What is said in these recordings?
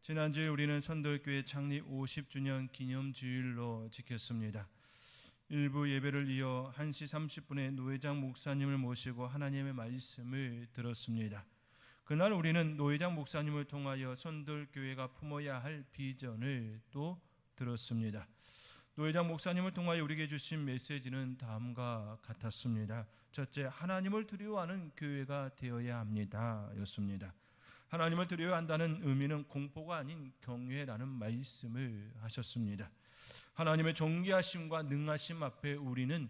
지난주에 우리는 선돌교회 창립 50주년 기념주일로 지켰습니다. 일부 예배를 이어 1시 30분에 노회장 목사님을 모시고 하나님의 말씀을 들었습니다. 그날 우리는 노회장 목사님을 통하여 선돌교회가 품어야 할 비전을 또 들었습니다. 노회장 목사님을 통하여 우리에게 주신 메시지는 다음과 같았습니다. 첫째, 하나님을 두려워하는 교회가 되어야 합니다 였습니다. 하나님을 두려워야 한다는 의미는 공포가 아닌 경외라는 말씀을 하셨습니다. 하나님의 존귀하심과 능하심 앞에 우리는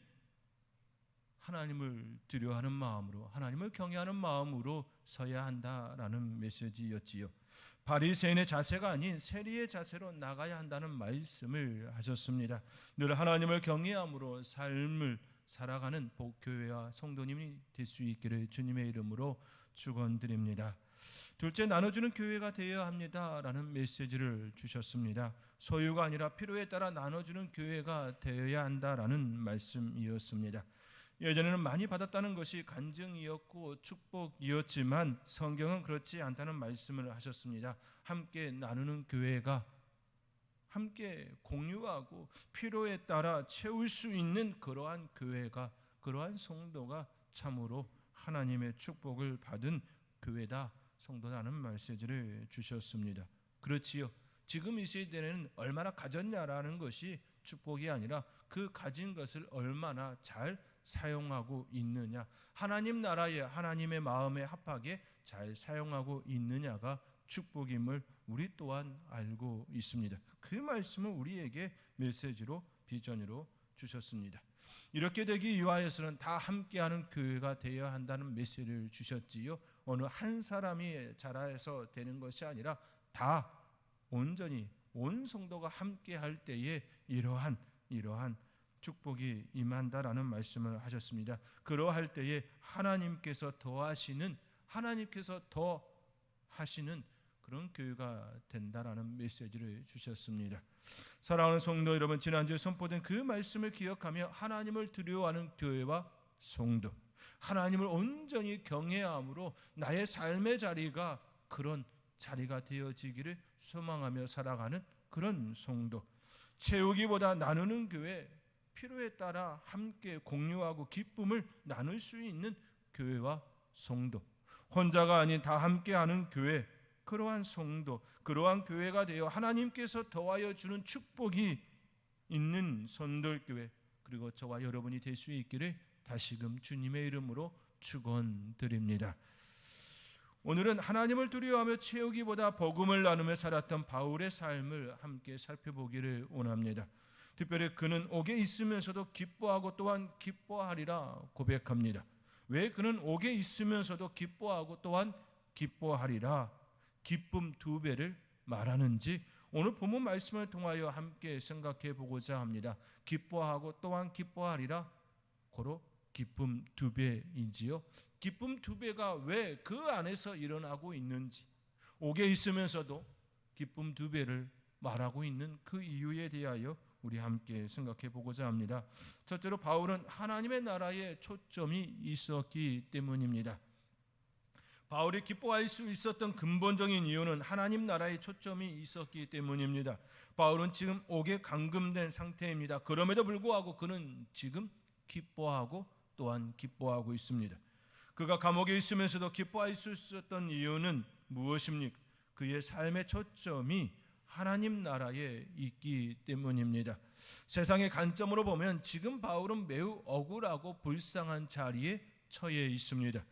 하나님을 두려워하는 마음으로, 하나님을 경외하는 마음으로 서야 한다라는 메시지였지요. 바리새인의 자세가 아닌 세리의 자세로 나가야 한다는 말씀을 하셨습니다. 늘 하나님을 경외함으로 삶을 살아가는 복교회와 성도님이 될 수 있기를 주님의 이름으로 축원드립니다. 둘째, 나눠주는 교회가 되어야 합니다라는 메시지를 주셨습니다. 소유가 아니라 필요에 따라 나눠주는 교회가 되어야 한다라는 말씀이었습니다. 예전에는 많이 받았다는 것이 간증이었고 축복이었지만 성경은 그렇지 않다는 말씀을 하셨습니다. 함께 나누는 교회가, 함께 공유하고 필요에 따라 채울 수 있는 그러한 교회가, 그러한 성도가 참으로 하나님의 축복을 받은 교회다, 성도라는 메시지를 주셨습니다. 그렇지요. 지금 이 시대에는 얼마나 가졌냐라는 것이 축복이 아니라 그 가진 것을 얼마나 잘 사용하고 있느냐, 하나님 나라에, 하나님의 마음에 합하게 잘 사용하고 있느냐가 축복임을 우리 또한 알고 있습니다. 그 말씀을 우리에게 메시지로, 비전으로 주셨습니다. 이렇게 되기 위하여서는 다 함께하는 교회가 되어야 한다는 메시지를 주셨지요. 어느 한 사람이 자라서 되는 것이 아니라 다 온전히 온 성도가 함께할 때에 이러한 축복이 임한다라는 말씀을 하셨습니다. 그러할 때에 하나님께서 더하시는 그런 교회가 된다라는 메시지를 주셨습니다. 사랑하는 성도 여러분, 지난주에 선포된 그 말씀을 기억하며 하나님을 두려워하는 교회와 성도, 하나님을 온전히 경외함으로 나의 삶의 자리가 그런 자리가 되어지기를 소망하며 살아가는 그런 성도, 채우기보다 나누는 교회, 필요에 따라 함께 공유하고 기쁨을 나눌 수 있는 교회와 성도, 혼자가 아닌 다 함께하는 교회, 그러한 성도, 그러한 교회가 되어 하나님께서 더하여 주는 축복이 있는 선돌교회, 그리고 저와 여러분이 될 수 있기를 다시금 주님의 이름으로 축원드립니다. 오늘은 하나님을 두려워하며 채우기보다 복음을 나누며 살았던 바울의 삶을 함께 살펴보기를 원합니다. 특별히 그는 옥에 있으면서도 기뻐하고 또한 기뻐하리라 고백합니다. 왜 그는 옥에 있으면서도 기뻐하고 또한 기뻐하리라, 기쁨 두 배를 말하는지 오늘 본문 말씀을 통하여 함께 생각해 보고자 합니다. 기뻐하고 또한 기뻐하리라, 고로 기쁨 두 배이지요. 기쁨 두 배가 왜 그 안에서 일어나고 있는지, 옥에 있으면서도 기쁨 두 배를 말하고 있는 그 이유에 대하여 우리 함께 생각해 보고자 합니다. 첫째로 바울은 하나님의 나라에 초점이 있었기 때문입니다. 바울이 기뻐할 수 있었던 근본적인 이유는 하나님 나라에 초점이 있었기 때문입니다. 바울은 지금 옥에 감금된 상태입니다. 그럼에도 불구하고 그는 지금 기뻐하고 또한 기뻐하고 있습니다. 그가 감옥에 있으면서도 기뻐할 수 있었던 이유는 무엇입니까? 그의 삶의 초점이 하나님 나라에 있기 때문입니다. 세상의 관점으로 보면 지금 바울은 매우 억울하고 불쌍한 자리에 처해 있습니다.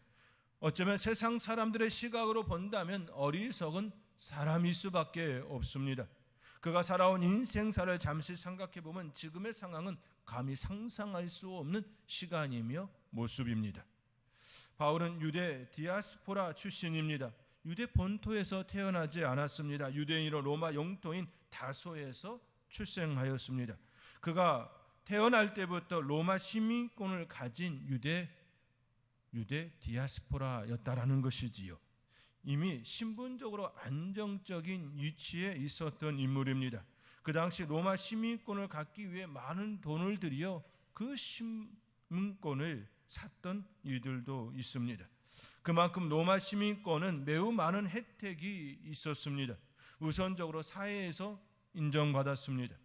어쩌면 세상 사람들의 시각으로 본다면 어리석은 사람일 수밖에 없습니다. 그가 살아온 인생사를 잠시 생각해 보면 지금의 상황은 감히 상상할 수 없는 시간이며 모습입니다. 바울은 유대 디아스포라 출신입니다. 유대 본토에서 태어나지 않았습니다. 유대인으로 로마 영토인 다소에서 출생하였습니다. 그가 태어날 때부터 로마 시민권을 가진 유대 디아스포라였다라는 것이지요. 이미 신분적으로 안정적인 위치에 있었던 인물입니다. 그 당시 로마 시민권을 갖기 위해 많은 돈을 들여 그 시민권을 샀던 이들도 있습니다. 그만큼 로마 시민권은 매우 많은 혜택이 있었습니다. 우선적으로 사회에서 인정받았습니다.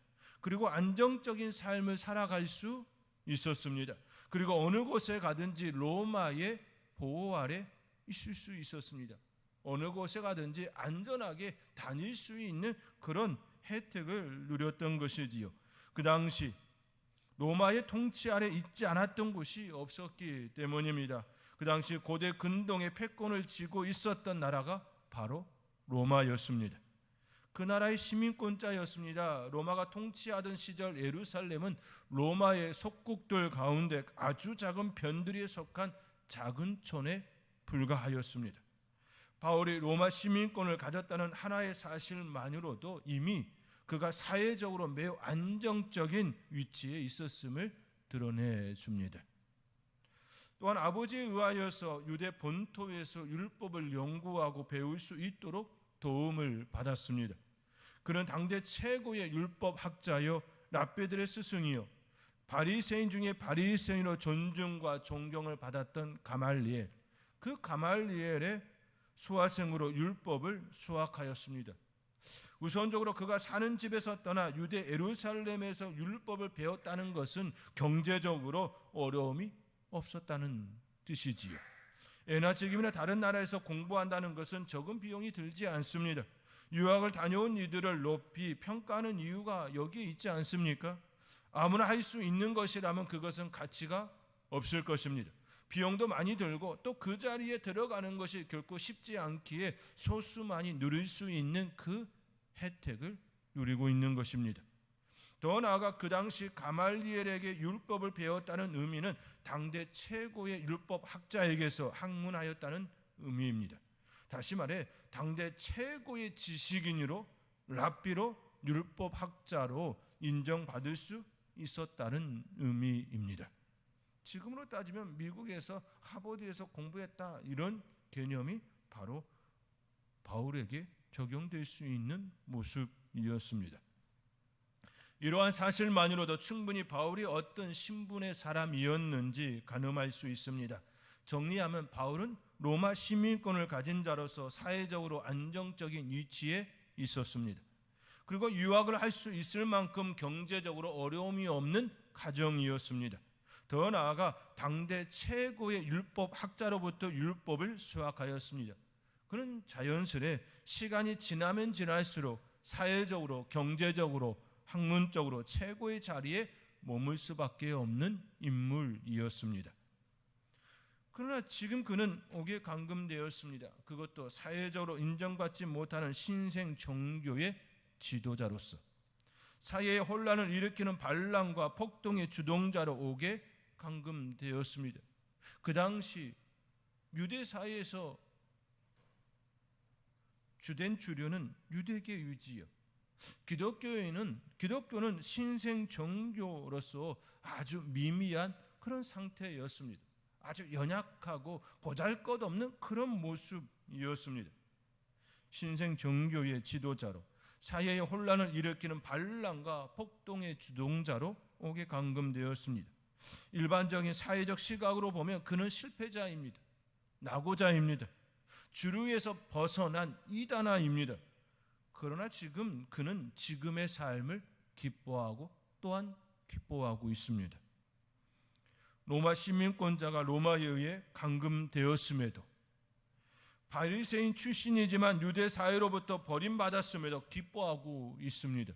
그리고 안정적인 삶을 살아갈 수 있었습니다. 그리고 어느 곳에 가든지 로마의 보호 아래 있을 수 있었습니다. 어느 곳에 가든지 안전하게 다닐 수 있는 그런 혜택을 누렸던 것이지요. 그 당시 로마의 통치 아래 있지 않았던 곳이 없었기 때문입니다. 그 당시 고대 근동의 패권을 쥐고 있었던 나라가 바로 로마였습니다. 그 나라의 시민권자였습니다. 로마가 통치하던 시절 예루살렘은 로마의 속국들 가운데 아주 작은 변두리에 속한 작은 촌에 불과하였습니다. 바울이 로마 시민권을 가졌다는 하나의 사실만으로도 이미 그가 사회적으로 매우 안정적인 위치에 있었음을 드러내 줍니다. 또한 아버지에 의하여서 유대 본토에서 율법을 연구하고 배울 수 있도록 도움을 받았습니다. 그는 당대 최고의 율법 학자요 랍비들의 스승이요 바리새인 중에 바리새인으로 존중과 존경을 받았던 가말리엘, 그 가말리엘의 수화생으로 율법을 수학하였습니다. 우선적으로 그가 사는 집에서 떠나 유대 예루살렘에서 율법을 배웠다는 것은 경제적으로 어려움이 없었다는 뜻이지요. 예나 지금이나 다른 나라에서 공부한다는 것은 적은 비용이 들지 않습니다. 유학을 다녀온 이들을 높이 평가하는 이유가 여기에 있지 않습니까? 아무나 할 수 있는 것이라면 그것은 가치가 없을 것입니다. 비용도 많이 들고 또 그 자리에 들어가는 것이 결코 쉽지 않기에 소수만이 누릴 수 있는 그 혜택을 누리고 있는 것입니다. 더 나아가 그 당시 가말리엘에게 율법을 배웠다는 의미는 당대 최고의 율법 학자에게서 학문하였다는 의미입니다. 다시 말해 당대 최고의 지식인으로 랍비로 율법 학자로 인정받을 수 있었다는 의미입니다. 지금으로 따지면 미국에서 하버드에서 공부했다 이런 개념이 바로 바울에게 적용될 수 있는 모습이었습니다. 이러한 사실만으로도 충분히 바울이 어떤 신분의 사람이었는지 가늠할 수 있습니다. 정리하면 바울은 로마 시민권을 가진 자로서 사회적으로 안정적인 위치에 있었습니다. 그리고 유학을 할 수 있을 만큼 경제적으로 어려움이 없는 가정이었습니다. 더 나아가 당대 최고의 율법 학자로부터 율법을 수학하였습니다. 그는 자연스레 시간이 지나면 지날수록 사회적으로, 경제적으로, 학문적으로 최고의 자리에 머물 수밖에 없는 인물이었습니다. 그러나 지금 그는 옥에 감금되었습니다. 그것도 사회적으로 인정받지 못하는 신생 종교의 지도자로서 사회의 혼란을 일으키는 반란과 폭동의 주동자로 옥에 감금되었습니다. 그 당시 유대 사회에서 주된 주류는 유대계 유지요. 기독교는 신생 종교로서 아주 미미한 그런 상태였습니다. 아주 연약하고 보잘것없는 그런 모습이었습니다. 신생 종교의 지도자로 사회의 혼란을 일으키는 반란과 폭동의 주동자로 옥에 감금되었습니다. 일반적인 사회적 시각으로 보면 그는 실패자입니다. 낙오자입니다. 주류에서 벗어난 이단아입니다. 그러나 지금 그는 지금의 삶을 기뻐하고 또한 기뻐하고 있습니다. 로마 시민권자가 로마에 의해 감금되었음에도 바리새인 출신이지만 유대 사회로부터 버림받았음에도 기뻐하고 있습니다.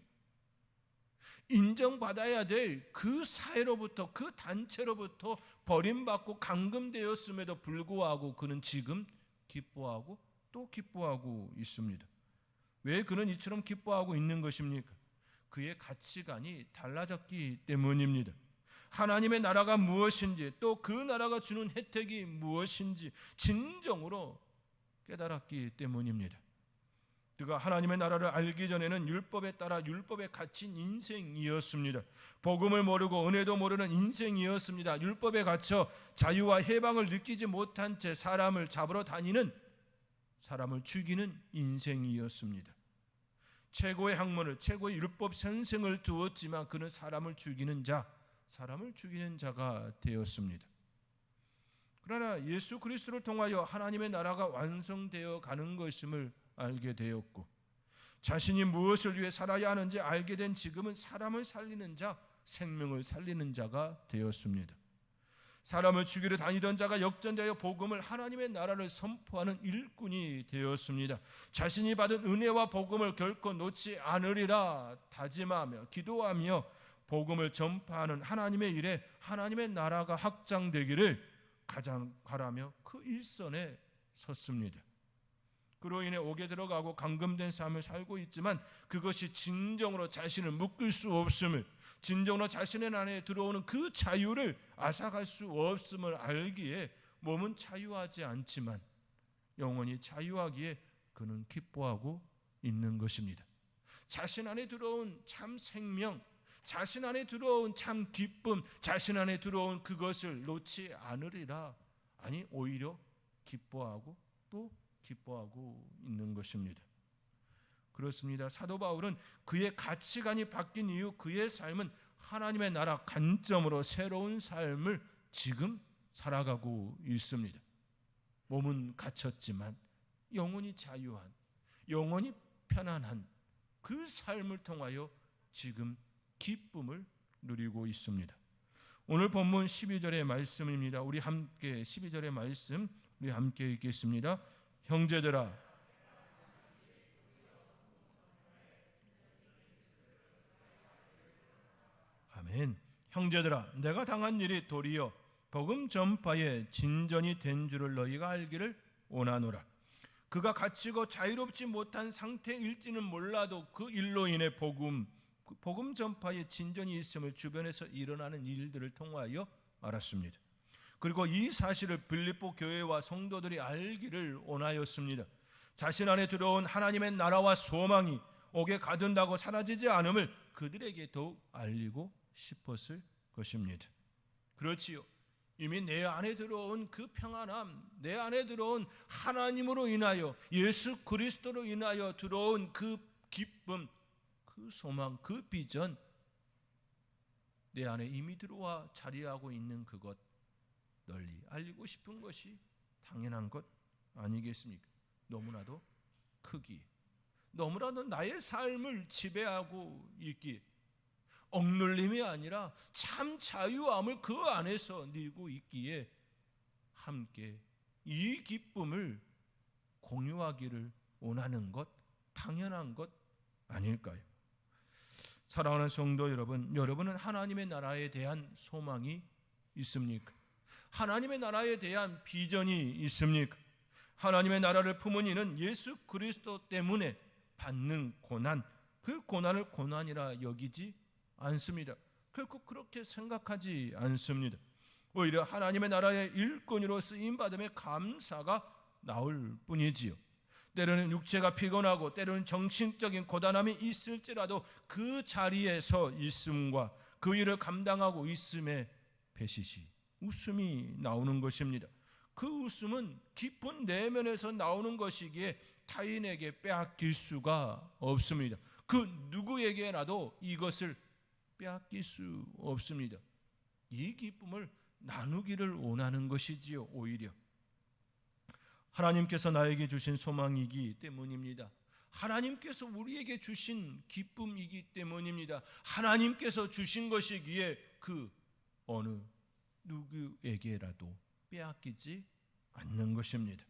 인정받아야 될 그 사회로부터, 그 단체로부터 버림받고 감금되었음에도 불구하고 그는 지금 기뻐하고 또 기뻐하고 있습니다. 왜 그는 이처럼 기뻐하고 있는 것입니까? 그의 가치관이 달라졌기 때문입니다. 하나님의 나라가 무엇인지 또 그 나라가 주는 혜택이 무엇인지 진정으로 깨달았기 때문입니다. 그가 하나님의 나라를 알기 전에는 율법에 따라 율법에 갇힌 인생이었습니다. 복음을 모르고 은혜도 모르는 인생이었습니다. 율법에 갇혀 자유와 해방을 느끼지 못한 채 사람을 잡으러 다니는, 사람을 죽이는 인생이었습니다. 최고의 학문을, 최고의 율법 선생을 두었지만 그는 사람을 죽이는 자가 되었습니다. 그러나 예수 그리스도를 통하여 하나님의 나라가 완성되어 가는 것임을 알게 되었고 자신이 무엇을 위해 살아야 하는지 알게 된 지금은 사람을 살리는 자, 생명을 살리는 자가 되었습니다. 사람을 죽이러 다니던 자가 역전되어 복음을, 하나님의 나라를 선포하는 일꾼이 되었습니다. 자신이 받은 은혜와 복음을 결코 놓지 않으리라 다짐하며 기도하며 복음을 전파하는 하나님의 일에 하나님의 나라가 확장되기를 가장 바라며 그 일선에 섰습니다. 그로 인해 옥에 들어가고 감금된 삶을 살고 있지만 그것이 진정으로 자신을 묶을 수 없음을, 진정으로 자신의 안에 들어오는 그 자유를 앗아갈 수 없음을 알기에 몸은 자유하지 않지만 영원히 자유하기에 그는 기뻐하고 있는 것입니다. 자신 안에 들어온 참 생명, 자신 안에 들어온 참 기쁨, 자신 안에 들어온 그것을 놓지 않으리라, 아니 오히려 기뻐하고 또 기뻐하고 있는 것입니다. 그렇습니다. 사도 바울은 그의 가치관이 바뀐 이후 그의 삶은 하나님의 나라 관점으로 새로운 삶을 지금 살아가고 있습니다. 몸은 갇혔지만 영원히 자유한, 영원히 편안한 그 삶을 통하여 지금 기쁨을 누리고 있습니다. 오늘 본문 12절의 말씀입니다. 우리 함께 12절의 말씀 우리 함께 읽겠습니다. 형제들아, 아멘. 형제들아, 내가 당한 일이 도리어 복음 전파에 진전이 된 줄을 너희가 알기를 원하노라. 그가 갇히고 자유롭지 못한 상태일지는 몰라도 그 일로 인해 복음 전파에 진전이 있음을 주변에서 일어나는 일들을 통하여 알았습니다. 그리고 이 사실을 빌립보 교회와 성도들이 알기를 원하였습니다. 자신 안에 들어온 하나님의 나라와 소망이 옥에 가둔다고 사라지지 않음을 그들에게 더욱 알리고 싶었을 것입니다. 그렇지요. 이미 내 안에 들어온 그 평안함, 내 안에 들어온 하나님으로 인하여, 예수 그리스도로 인하여 들어온 그 기쁨, 그 소망, 그 비전, 내 안에 이미 들어와 자리하고 있는 그것 널리 알리고 싶은 것이 당연한 것 아니겠습니까? 너무나도 크기, 너무나도 나의 삶을 지배하고 있기에, 억눌림이 아니라 참 자유함을 그 안에서 누리고 있기에 함께 이 기쁨을 공유하기를 원하는 것, 당연한 것 아닐까요? 사랑하는 성도 여러분, 여러분은 하나님의 나라에 대한 소망이 있습니까? 하나님의 나라에 대한 비전이 있습니까? 하나님의 나라를 품은 이는 예수 그리스도 때문에 받는 고난, 그 고난을 고난이라 여기지 않습니다. 결코 그렇게 생각하지 않습니다. 오히려 하나님의 나라의 일꾼으로 쓰임받음에 감사가 나올 뿐이지요. 때로는 육체가 피곤하고 때로는 정신적인 고단함이 있을지라도 그 자리에 서 있음과 그 일을 감당하고 있음에 배시시 웃음이 나오는 것입니다. 그 웃음은 깊은 내면에서 나오는 것이기에 타인에게 빼앗길 수가 없습니다. 그 누구에게라도 이것을 빼앗길 수 없습니다. 이 기쁨을 나누기를 원하는 것이지요. 오히려 하나님께서 나에게 주신 소망이기 때문입니다. 하나님께서 우리에게 주신 기쁨이기 때문입니다. 하나님께서 주신 것이기에 그 어느 누구에게라도 빼앗기지 않는 것입니다.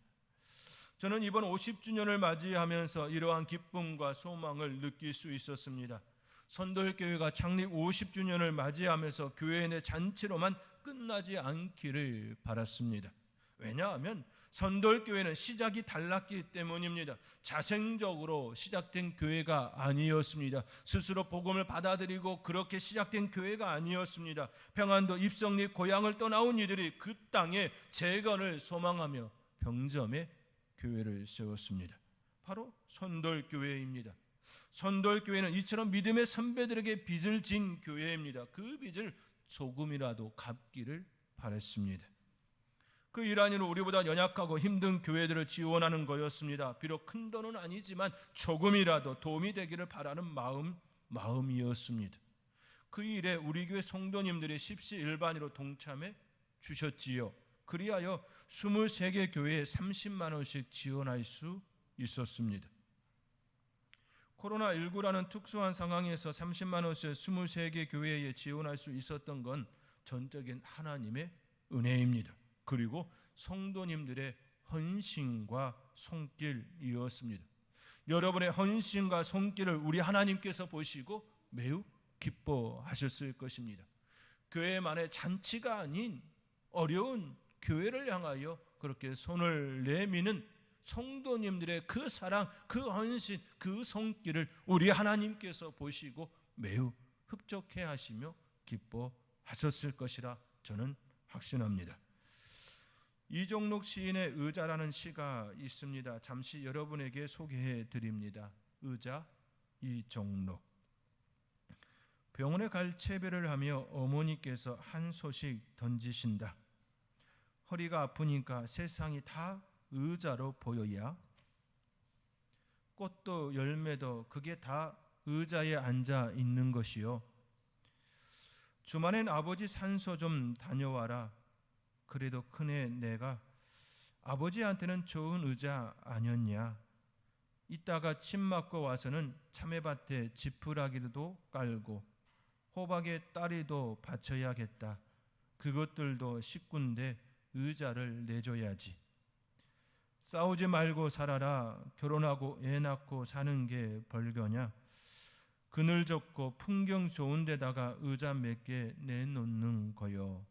저는 이번 50주년을 맞이하면서 이러한 기쁨과 소망을 느낄 수 있었습니다. 선돌교회가 창립 50주년을 맞이하면서 교회 내 잔치로만 끝나지 않기를 바랐습니다. 왜냐하면 선돌교회는 시작이 달랐기 때문입니다. 자생적으로 시작된 교회가 아니었습니다. 스스로 복음을 받아들이고 그렇게 시작된 교회가 아니었습니다. 평안도 입성리 고향을 떠나온 이들이 그 땅에 재건을 소망하며 병점에 교회를 세웠습니다. 바로 선돌교회입니다. 선돌교회는 이처럼 믿음의 선배들에게 빚을 진 교회입니다. 그 빚을 조금이라도 갚기를 바랬습니다. 그 일환으로 우리보다 연약하고 힘든 교회들을 지원하는 거였습니다. 비록 큰 돈은 아니지만 조금이라도 도움이 되기를 바라는 마음이었습니다. 그 일에 우리 교회 성도님들이 십시일반으로 동참해 주셨지요. 그리하여 23개 교회에 30만 원씩 지원할 수 있었습니다. 코로나19라는 특수한 상황에서 30만 원씩 23개 교회에 지원할 수 있었던 건 전적인 하나님의 은혜입니다. 그리고 성도님들의 헌신과 손길이었습니다. 여러분의 헌신과 손길을 우리 하나님께서 보시고 매우 기뻐하셨을 것입니다. 교회만의 잔치가 아닌 어려운 교회를 향하여 그렇게 손을 내미는 성도님들의 그 사랑, 그 헌신, 그 손길을 우리 하나님께서 보시고 매우 흡족해 하시며 기뻐하셨을 것이라 저는 확신합니다. 이종록 시인의 의자라는 시가 있습니다. 잠시 여러분에게 소개해 드립니다. 의자 이종록. 병원에 갈 채배를 하며 어머니께서 한 소식 던지신다. 허리가 아프니까 세상이 다 의자로 보여야, 꽃도 열매도 그게 다 의자에 앉아 있는 것이요. 주말엔 아버지 산소 좀 다녀와라. 그래도 큰애 내가 아버지한테는 좋은 의자 아니었냐. 이따가 침 맞고 와서는 참외밭에 지푸라기도 깔고 호박에 따리도 받쳐야겠다. 그것들도 식구인데 의자를 내줘야지. 싸우지 말고 살아라. 결혼하고 애 낳고 사는 게 벌거냐. 그늘 좁고 풍경 좋은 데다가 의자 몇 개 내놓는 거요.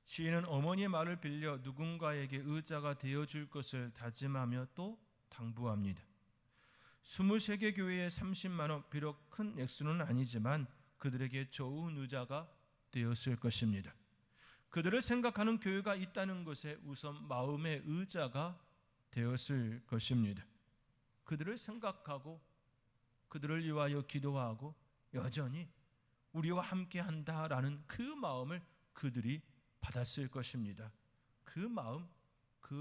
시인은 어머니의 말을 빌려 누군가에게 의자가 되어줄 것을 다짐하며 또 당부합니다. 23개 교회에 30만 원, 비록 큰 액수는 아니지만 그들에게 좋은 의자가 되었을 것입니다. 그들을 생각하는 교회가 있다는 것에 우선 마음의 의자가 되었을 것입니다. 그들을 생각하고 그들을 위하여 기도하고 여전히 우리와 함께 한다라는 그 마음을 그들이 받았을 것입니다. 그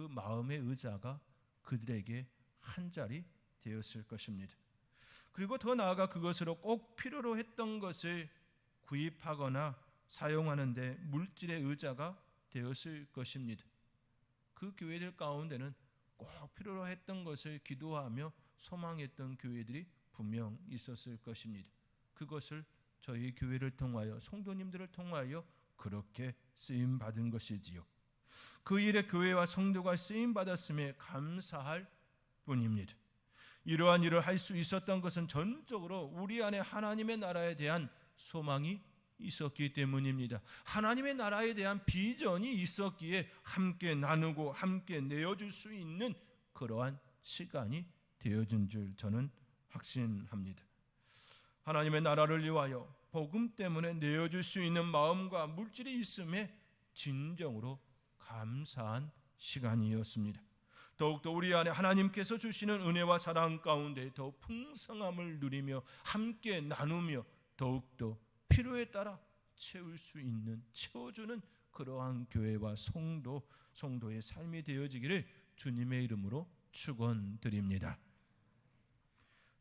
마음의 의자가 그들에게 한 자리 되었을 것입니다. 그리고 더 나아가 그것으로 꼭 필요로 했던 것을 구입하거나 사용하는데 물질의 의자가 되었을 것입니다. 그 교회들 가운데는 꼭 필요로 했던 것을 기도하며 소망했던 교회들이 분명 있었을 것입니다. 그것을 저희 교회를 통하여 성도님들을 통하여 그렇게 쓰임 받은 것이지요. 그 일에 교회와 성도가 쓰임 받았음에 감사할 뿐입니다. 이러한 일을 할 수 있었던 것은 전적으로 우리 안에 하나님의 나라에 대한 소망이 있었기 때문입니다. 하나님의 나라에 대한 비전이 있었기에 함께 나누고 함께 내어줄 수 있는 그러한 시간이 되어준 줄 저는 확신합니다. 하나님의 나라를 위하여 복음 때문에 내어줄 수 있는 마음과 물질이 있음에 진정으로 감사한 시간이었습니다. 더욱더 우리 안에 하나님께서 주시는 은혜와 사랑 가운데 더 풍성함을 누리며 함께 나누며 더욱더 필요에 따라 채울 수 있는, 채워주는 그러한 교회와 성도의 삶이 되어지기를 주님의 이름으로 축원드립니다.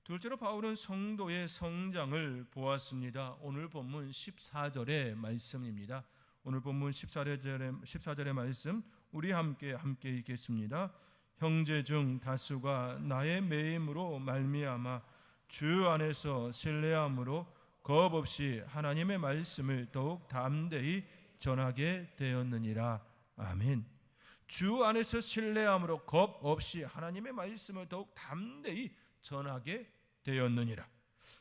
둘째로 바울은 성도의 성장을 보았습니다. 오늘 본문 14절의 말씀입니다. 오늘 본문 14절의 말씀 우리 함께 읽겠습니다. 형제 중 다수가 나의 매임으로 말미암아 주 안에서 신뢰함으로 겁 없이 하나님의 말씀을 더욱 담대히 전하게 되었느니라. 아멘. 주 안에서 신뢰함으로 겁 없이 하나님의 말씀을 더욱 담대히 전하게 되었느니라.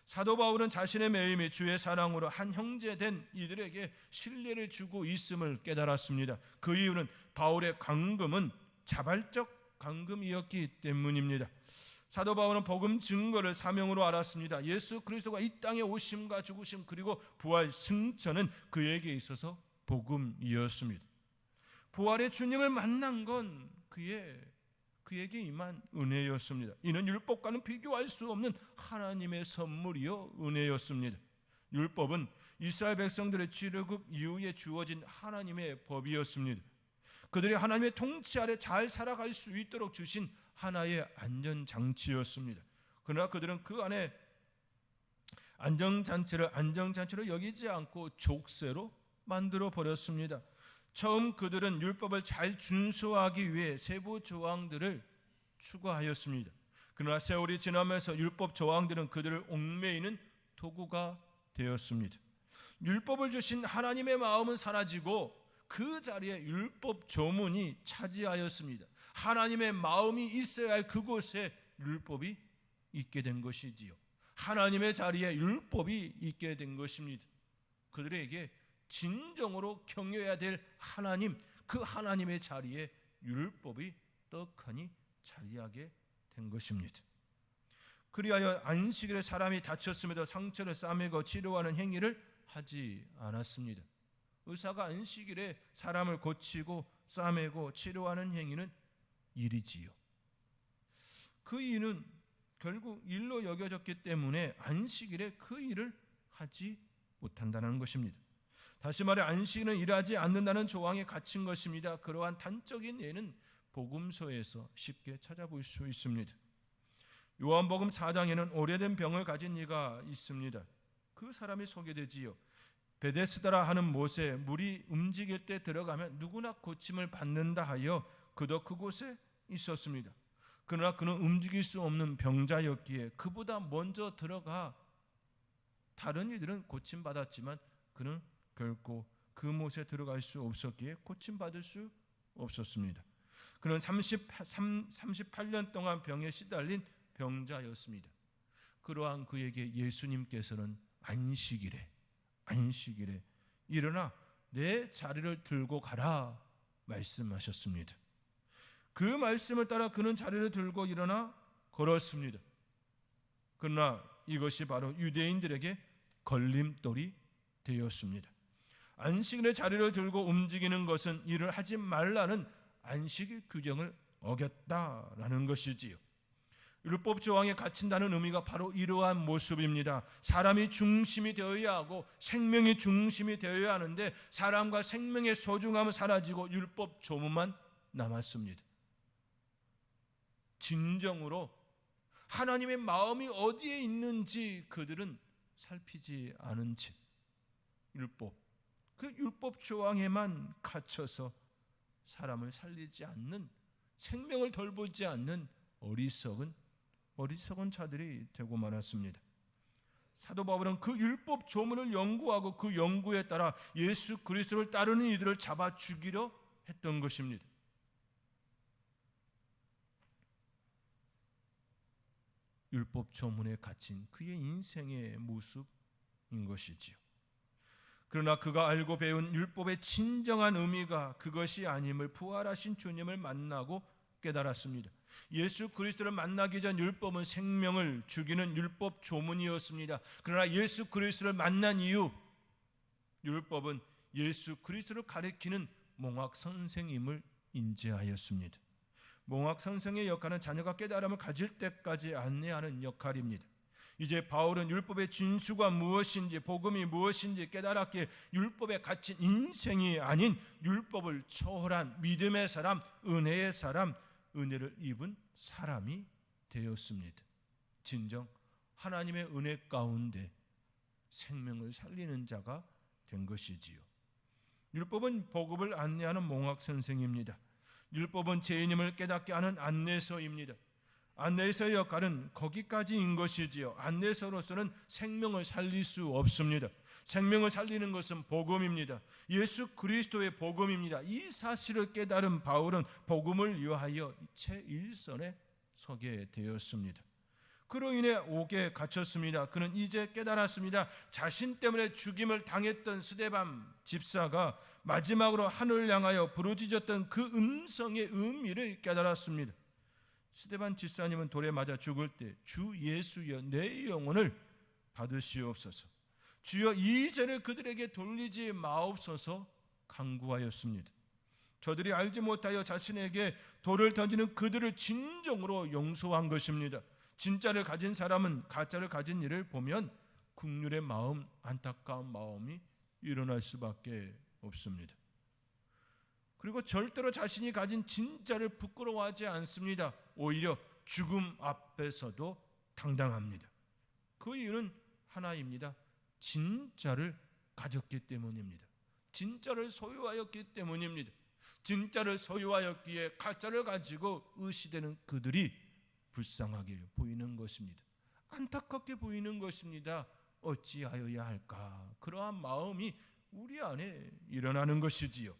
사도 바울은 자신의 매임이 주의 사랑으로 한 형제된 이들에게 신뢰를 주고 있음을 깨달았습니다. 그 이유는 바울의 강금은 자발적 강금이었기 때문입니다. 사도 바울은 복음 증거를 사명으로 알았습니다. 예수 그리스도가 이 땅에 오심과 죽으심 그리고 부활 승천은 그에게 있어서 복음이었습니다. 부활의 주님을 만난 건 그에게 임한 은혜였습니다. 이는 율법과는 비교할 수 없는 하나님의 선물이요 은혜였습니다. 율법은 이스라엘 백성들의 출애굽 이후에 주어진 하나님의 법이었습니다. 그들이 하나님의 통치 아래 잘 살아갈 수 있도록 주신 하나의 안전장치였습니다. 그러나 그들은 그 안에 안전장치로 여기지 않고 족쇄로 만들어 버렸습니다. 처음 그들은 율법을 잘 준수하기 위해 세부 조항들을 추구하였습니다. 그러나 세월이 지나면서 율법 조항들은 그들을 얽매이는 도구가 되었습니다. 율법을 주신 하나님의 마음은 사라지고 그 자리에 율법 조문이 차지하였습니다. 하나님의 마음이 있어야 할 그곳에 율법이 있게 된 것이지요. 하나님의 자리에 율법이 있게 된 것입니다. 그들에게 진정으로 경외해야 될 하나님, 그 하나님의 자리에 율법이 떡하니 자리하게 된 것입니다. 그리하여 안식일에 사람이 다쳤음에도 상처를 싸매고 치료하는 행위를 하지 않았습니다. 의사가 안식일에 사람을 고치고 싸매고 치료하는 행위는 일이지요. 그 일은 결국 일로 여겨졌기 때문에 안식일에 그 일을 하지 못한다는 것입니다. 다시 말해 안식일은 일하지 않는다는 조항에 갇힌 것입니다. 그러한 단적인 예는 복음서에서 쉽게 찾아볼 수 있습니다. 요한복음 4장에는 오래된 병을 가진 이가 있습니다. 그 사람이 소개되지요. 베데스다라 하는 못에 물이 움직일 때 들어가면 누구나 고침을 받는다 하여 그도 그곳에 있었습니다. 그러나 그는 움직일 수 없는 병자였기에 그보다 먼저 들어가 다른 이들은 고침받았지만 그는 결코 그 못에 들어갈 수 없었기에 고침받을 수 없었습니다. 그는 38년 동안 병에 시달린 병자였습니다. 그러한 그에게 예수님께서는 안식일에 일어나 내 자리를 들고 가라 말씀하셨습니다. 그 말씀을 따라 그는 자리를 들고 일어나 걸었습니다. 그러나 이것이 바로 유대인들에게 걸림돌이 되었습니다. 안식일에 자리를 들고 움직이는 것은 일을 하지 말라는 안식일 규정을 어겼다라는 것이지요. 율법 조항에 갇힌다는 의미가 바로 이러한 모습입니다. 사람이 중심이 되어야 하고 생명이 중심이 되어야 하는데 사람과 생명의 소중함은 사라지고 율법 조문만 남았습니다. 진정으로 하나님의 마음이 어디에 있는지 그들은 살피지 않은 채 그 율법 조항에만 갇혀서 사람을 살리지 않는, 생명을 돌보지 않는 어리석은 자들이 되고 말았습니다. 사도 바울은 그 율법 조문을 연구하고 그 연구에 따라 예수 그리스도를 따르는 이들을 잡아 죽이려 했던 것입니다. 율법 조문에 갇힌 그의 인생의 모습인 것이지요. 그러나 그가 알고 배운 율법의 진정한 의미가 그것이 아님을 부활하신 주님을 만나고 깨달았습니다. 예수 그리스도를 만나기 전 율법은 생명을 죽이는 율법 조문이었습니다. 그러나 예수 그리스도를 만난 이후 율법은 예수 그리스도를 가리키는 몽학 선생임을 인지하였습니다. 몽학 선생의 역할은 자녀가 깨달음을 가질 때까지 안내하는 역할입니다. 이제 바울은 율법의 진수가 무엇인지, 복음이 무엇인지 깨달았기에 율법에 갇힌 인생이 아닌 율법을 초월한 믿음의 사람, 은혜의 사람, 은혜를 입은 사람이 되었습니다. 진정 하나님의 은혜 가운데 생명을 살리는 자가 된 것이지요. 율법은 복음을 안내하는 몽학 선생입니다. 율법은 죄인임을 깨닫게 하는 안내서입니다. 안내서의 역할은 거기까지인 것이지요. 안내서로서는 생명을 살릴 수 없습니다. 생명을 살리는 것은 복음입니다. 예수 그리스도의 복음입니다. 이 사실을 깨달은 바울은 복음을 위하여 제1선에 서게 되었습니다. 그로 인해 옥에 갇혔습니다. 그는 이제 깨달았습니다. 자신 때문에 죽임을 당했던 스데반 집사가 마지막으로 하늘을 향하여 부르짖었던 그 음성의 의미를 깨달았습니다. 스데반 집사님은 돌에 맞아 죽을 때 주 예수여 내 영혼을 받으시옵소서, 주여 이 죄를 그들에게 돌리지 마옵소서 간구하였습니다. 저들이 알지 못하여 자신에게 돌을 던지는 그들을 진정으로 용서한 것입니다. 진짜를 가진 사람은 가짜를 가진 이를 보면 긍휼의 마음, 안타까운 마음이 일어날 수밖에 없습니다. 그리고 절대로 자신이 가진 진짜를 부끄러워하지 않습니다. 오히려 죽음 앞에서도 당당합니다. 그 이유는 하나입니다. 진짜를 가졌기 때문입니다. 진짜를 소유하였기 때문입니다. 진짜를 소유하였기에 가짜를 가지고 의시되는 그들이 불쌍하게 보이는 것입니다. 안타깝게 보이는 것입니다. 어찌하여야 할까? 그러한 마음이 우리 안에 일어나는 것이지요.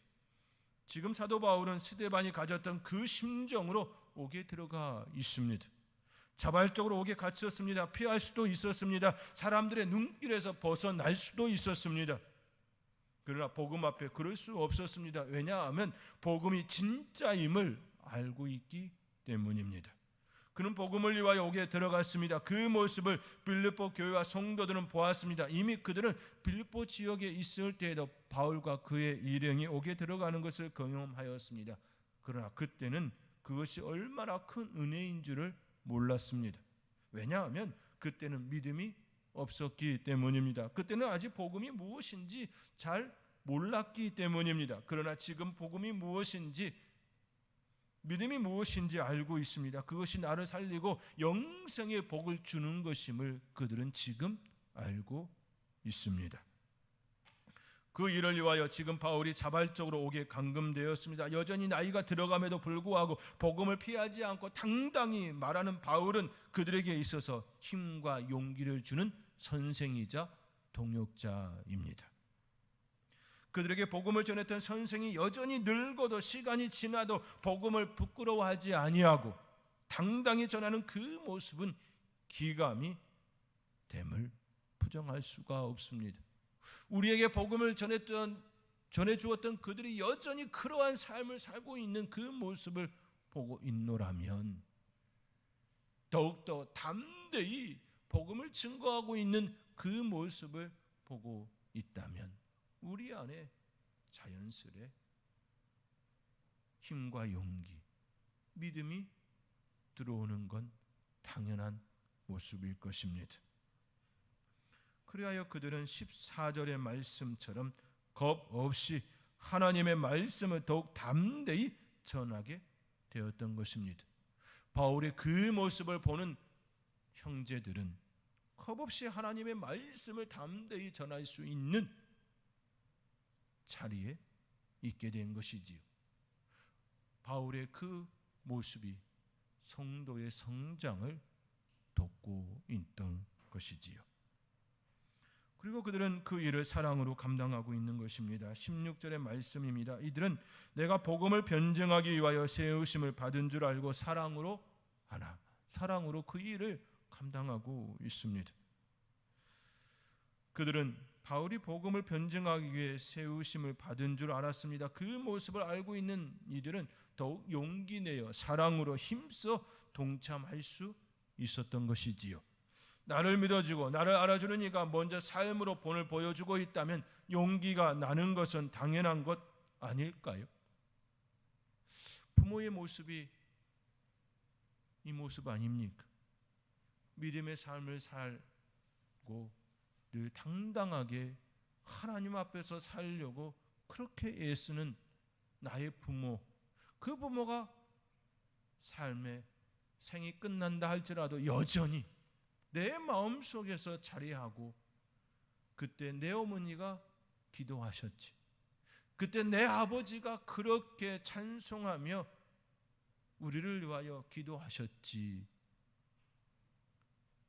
지금 사도 바울은 스데반이 가졌던 그 심정으로 옥에 들어가 있습니다. 자발적으로 옥에 갇혔습니다. 피할 수도 있었습니다. 사람들의 눈길에서 벗어날 수도 있었습니다. 그러나 복음 앞에 그럴 수 없었습니다. 왜냐하면 복음이 진짜임을 알고 있기 때문입니다. 그는 복음을 위하여 옥에 들어갔습니다. 그 모습을 빌립보 교회와 성도들은 보았습니다. 이미 그들은 빌립보 지역에 있을 때에도 바울과 그의 일행이 옥에 들어가는 것을 경험하였습니다. 그러나 그때는 그것이 얼마나 큰 은혜인 줄을 몰랐습니다. 왜냐하면 그때는 믿음이 없었기 때문입니다. 그때는 아직 복음이 무엇인지 잘 몰랐기 때문입니다. 그러나 지금 복음이 무엇인지, 믿음이 무엇인지 알고 있습니다. 그것이 나를 살리고 영생의 복을 주는 것임을 그들은 지금 알고 있습니다. 그 일을 위하여 지금 바울이 자발적으로 옥에 감금되었습니다. 여전히 나이가 들어감에도 불구하고 복음을 피하지 않고 당당히 말하는 바울은 그들에게 있어서 힘과 용기를 주는 선생이자 동역자입니다. 그들에게 복음을 전했던 선생이 여전히 늙어도 시간이 지나도 복음을 부끄러워하지 아니하고 당당히 전하는 그 모습은 기감이 됨을 부정할 수가 없습니다. 우리에게 복음을 전해주었던 그들이 여전히 그러한 삶을 살고 있는 그 모습을 보고 있노라면, 더욱더 담대히 복음을 증거하고 있는 그 모습을 보고 있다면 우리 안에 자연스레 힘과 용기, 믿음이 들어오는 건 당연한 모습일 것입니다. 그리하여 그들은 14절의 말씀처럼 겁 없이 하나님의 말씀을 더욱 담대히 전하게 되었던 것입니다. 바울의 그 모습을 보는 형제들은 겁 없이 하나님의 말씀을 담대히 전할 수 있는 자리에 있게 된 것이지요. 바울의 그 모습이 성도의 성장을 돕고 있던 것이지요. 그리고 그들은 그 일을 사랑으로 감당하고 있는 것입니다. 16절의 말씀입니다. 이들은 내가 복음을 변증하기 위하여 세우심을 받은 줄 알고 사랑으로 하나, 사랑으로 그 일을 감당하고 있습니다. 그들은 바울이 복음을 변증하기 위해 세우심을 받은 줄 알았습니다. 그 모습을 알고 있는 이들은 더욱 용기 내어 사랑으로 힘써 동참할 수 있었던 것이지요. 나를 믿어주고 나를 알아주는 이가 먼저 삶으로 본을 보여주고 있다면 용기가 나는 것은 당연한 것 아닐까요? 부모의 모습이 이 모습 아닙니까? 믿음의 삶을 살고 늘 당당하게 하나님 앞에서 살려고 그렇게 애쓰는 나의 부모, 그 부모가 삶의 생이 끝난다 할지라도 여전히 내 마음속에서 자리하고, 그때 내 어머니가 기도하셨지, 그때 내 아버지가 그렇게 찬송하며 우리를 위하여 기도하셨지,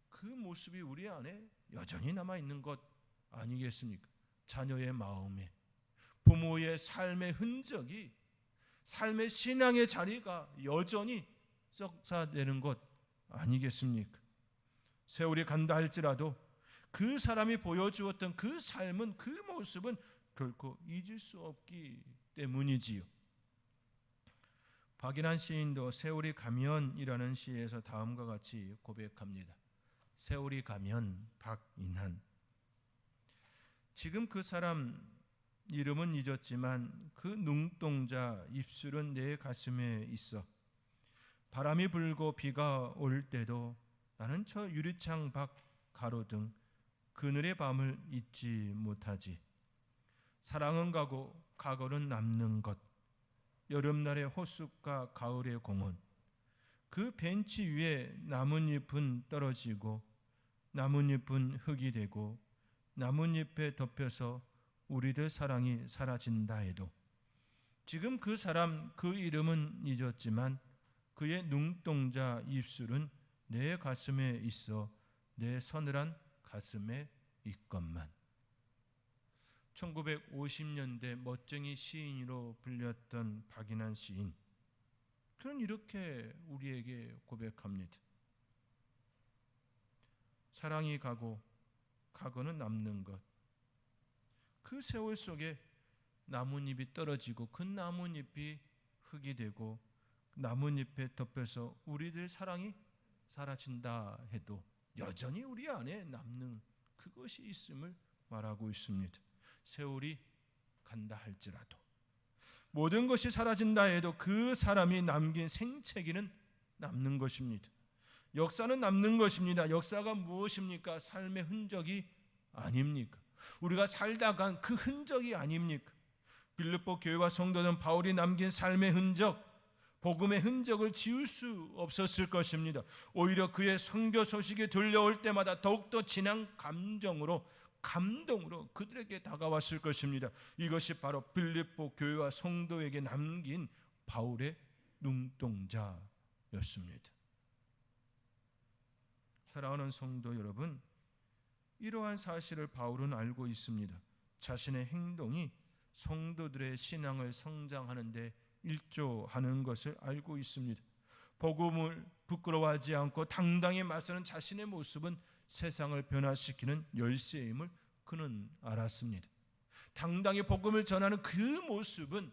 그 모습이 우리 안에 여전히 남아있는 것 아니겠습니까? 자녀의 마음에 부모의 삶의 흔적이, 삶의 신앙의 자리가 여전히 썩사되는 것 아니겠습니까? 세월이 간다 할지라도 그 사람이 보여주었던 그 삶은, 그 모습은 결코 잊을 수 없기 때문이지요. 박인한 시인도 세월이 가면이라는 시에서 다음과 같이 고백합니다. 세월이 가면 박인한. 지금 그 사람 이름은 잊었지만 그 눈동자 입술은 내 가슴에 있어. 바람이 불고 비가 올 때도 나는 저 유리창 밖 가로등 그늘의 밤을 잊지 못하지. 사랑은 가고 과거는 남는 것. 여름날의 호숫가 가을의 공원. 그 벤치 위에 나뭇잎은 떨어지고 나뭇잎은 흙이 되고 나뭇잎에 덮여서 우리들 사랑이 사라진다 해도 지금 그 사람 그 이름은 잊었지만 그의 눈동자 입술은 내 가슴에 있어 내 서늘한 가슴에 있건만. 1950년대 멋쟁이 시인으로 불렸던 박인환 시인, 그는 이렇게 우리에게 고백합니다. 사랑이 가고 가고는 남는 것. 그 세월 속에 나뭇잎이 떨어지고 그 나뭇잎이 흙이 되고 나뭇잎에 덮여서 우리들 사랑이 사라진다 해도 여전히 우리 안에 남는 그것이 있음을 말하고 있습니다. 세월이 간다 할지라도, 모든 것이 사라진다 해도 그 사람이 남긴 생채기는 남는 것입니다. 역사는 남는 것입니다. 역사가 무엇입니까? 삶의 흔적이 아닙니까? 우리가 살다 간 그 흔적이 아닙니까? 빌립보 교회와 성도는 바울이 남긴 삶의 흔적, 복음의 흔적을 지울 수 없었을 것입니다. 오히려 그의 선교 소식이 들려올 때마다 더욱더 진한 감동으로 그들에게 다가왔을 것입니다. 이것이 바로 빌립보 교회와 성도에게 남긴 바울의 눈동자였습니다. 사랑하는 성도 여러분, 이러한 사실을 바울은 알고 있습니다. 자신의 행동이 성도들의 신앙을 성장하는 데 일조하는 것을 알고 있습니다. 복음을 부끄러워하지 않고 당당히 맞서는 자신의 모습은 세상을 변화시키는 열쇠임을 그는 알았습니다. 당당히 복음을 전하는 그 모습은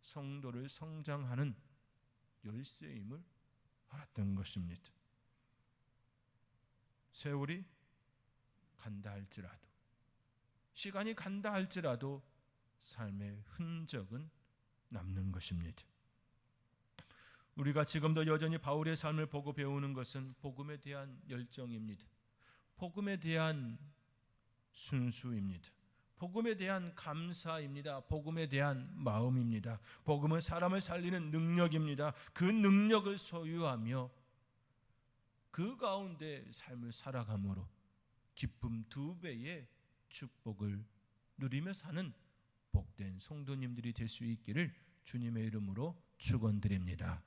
성도를 성장하는 열쇠임을 알았던 것입니다. 세월이 간다 할지라도, 시간이 간다 할지라도 삶의 흔적은 남는 것입니다. 우리가 지금도 여전히 바울의 삶을 보고 배우는 것은 복음에 대한 열정입니다. 복음에 대한 순수입니다. 복음에 대한 감사입니다. 복음에 대한 마음입니다. 복음은 사람을 살리는 능력입니다. 그 능력을 소유하며 그 가운데 삶을 살아감으로 기쁨 2배의 축복을 누리며 사는 복된 성도님들이 될 수 있기를 주님의 이름으로 축원드립니다.